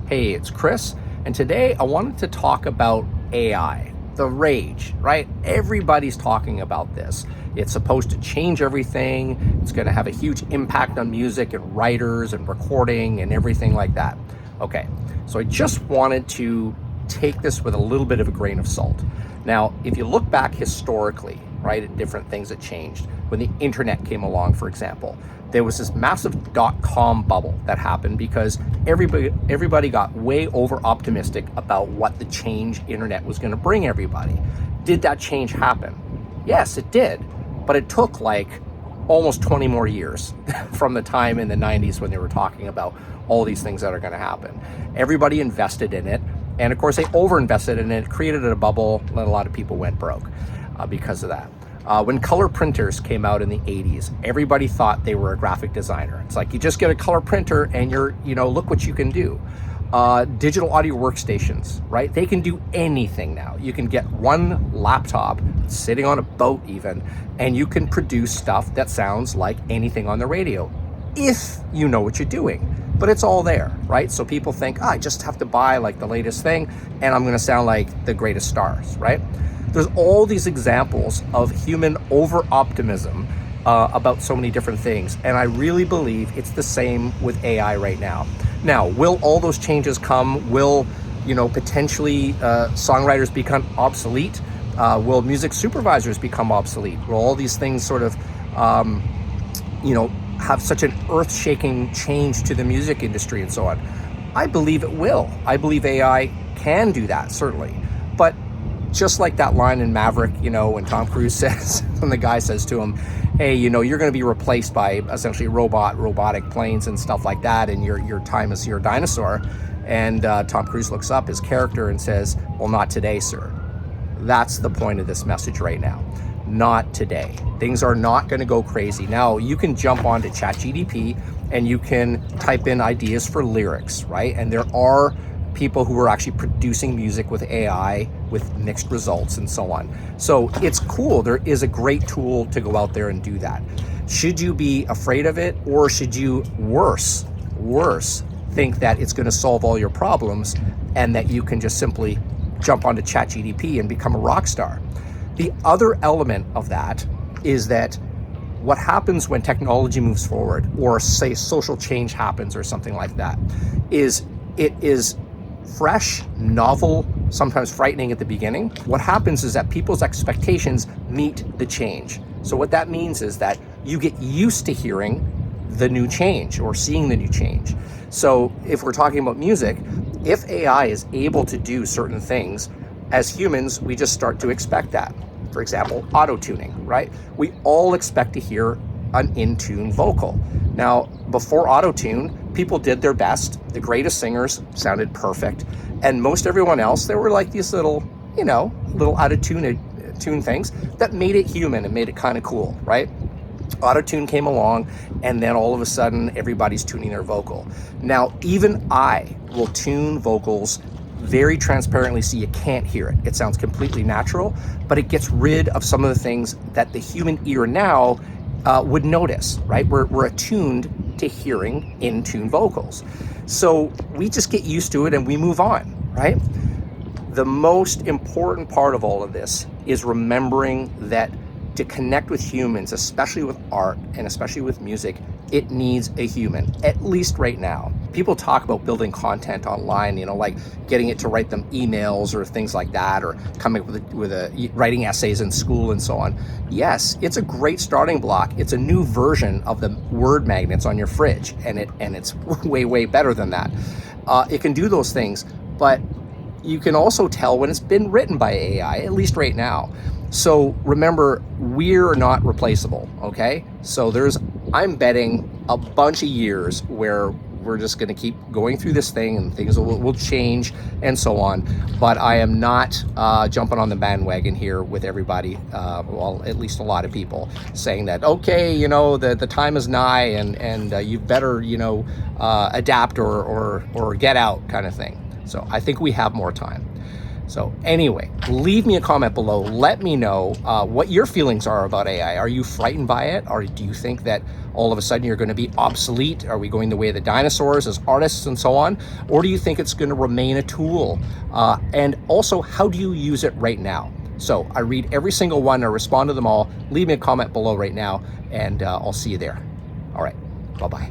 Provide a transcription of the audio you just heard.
Hey, it's Chris, and today I wanted to talk about AI, the rage, right? Everybody's talking about this. It's supposed to change everything. It's going to have a huge impact on music and writers and recording and everything like that. Okay, so I just wanted to take this with a little bit of a grain of salt. Now, if you look back historically, right, at different things that changed, when the internet came along, for example, there was this massive dot-com bubble that happened because everybody got way over optimistic about what the change internet was going to bring everybody. Did that change happen? Yes, it did, but it took like almost 20 more years from the time in the 90s when they were talking about all these things that are going to happen. Everybody invested in it, and of course they overinvested in it, created a bubble, and a lot of people went broke because of that. When color printers came out in the 80s, everybody thought they were a graphic designer. It's like, you just get a color printer and look what you can do. Digital audio workstations, right? They can do anything now. You can get one laptop sitting on a boat even, and you can produce stuff that sounds like anything on the radio, if you know what you're doing. But it's all there, right? So people think, I just have to buy like the latest thing and I'm gonna sound like the greatest stars, right? There's all these examples of human over-optimism about so many different things. And I really believe it's the same with AI right now. Now, will all those changes come? Will, potentially songwriters become obsolete? Will music supervisors become obsolete? Will all these things sort of, have such an earth-shaking change to the music industry and so on? I believe it will. I believe AI can do that, certainly. But just like that line in Maverick, when Tom Cruise says, when the guy says to him, hey, you're going to be replaced by essentially robotic planes and stuff like that, and your time as your dinosaur. And Tom Cruise looks up his character and says, well, not today, sir. That's the point of this message right now. Not today. Things are not going to go crazy. Now, you can jump onto ChatGPT and you can type in ideas for lyrics, right? And there are people who are actually producing music with AI with mixed results and so on. So it's cool. There is a great tool to go out there and do that. Should you be afraid of it, or should you worse think that it's going to solve all your problems and that you can just simply jump onto ChatGPT and become a rock star? The other element of that is that what happens when technology moves forward, or say social change happens or something like that, is it is fresh, novel, sometimes frightening at the beginning. What happens is that people's expectations meet the change. So what that means is that you get used to hearing the new change or seeing the new change. So if we're talking about music, if AI is able to do certain things, as humans, we just start to expect that. For example, auto-tuning, right? We all expect to hear an in-tune vocal. Now, before auto-tune, people did their best. The greatest singers sounded perfect. And most everyone else, there were like these little out-of-tune things that made it human and made it kind of cool, right? Auto-tune came along, and then all of a sudden, everybody's tuning their vocal. Now, even I will tune vocals very transparently so you can't hear it. It sounds completely natural, but it gets rid of some of the things that the human ear now would notice, right? We're attuned to hearing in-tune vocals. So we just get used to it and we move on, right? The most important part of all of this is remembering that to connect with humans, especially with art and especially with music, it needs a human, at least right now. People talk about building content online, like getting it to write them emails or things like that, or coming up with writing essays in school and so on. Yes, it's a great starting block. It's a new version of the word magnets on your fridge, and it's way better than that. It can do those things, but you can also tell when it's been written by AI, at least right now. So remember, we're not replaceable, okay? So I'm betting a bunch of years where we're just going to keep going through this thing and things will change and so on. But I am not jumping on the bandwagon here with everybody, well, at least a lot of people, saying that, okay, the time is nigh and you better, adapt or get out kind of thing. So I think we have more time. So anyway, leave me a comment below. Let me know what your feelings are about AI. Are you frightened by it? Or do you think that all of a sudden you're going to be obsolete? Are we going the way of the dinosaurs as artists and so on? Or do you think it's going to remain a tool? And also, how do you use it right now? So I read every single one, I respond to them all. Leave me a comment below right now, and I'll see you there. All right, bye-bye.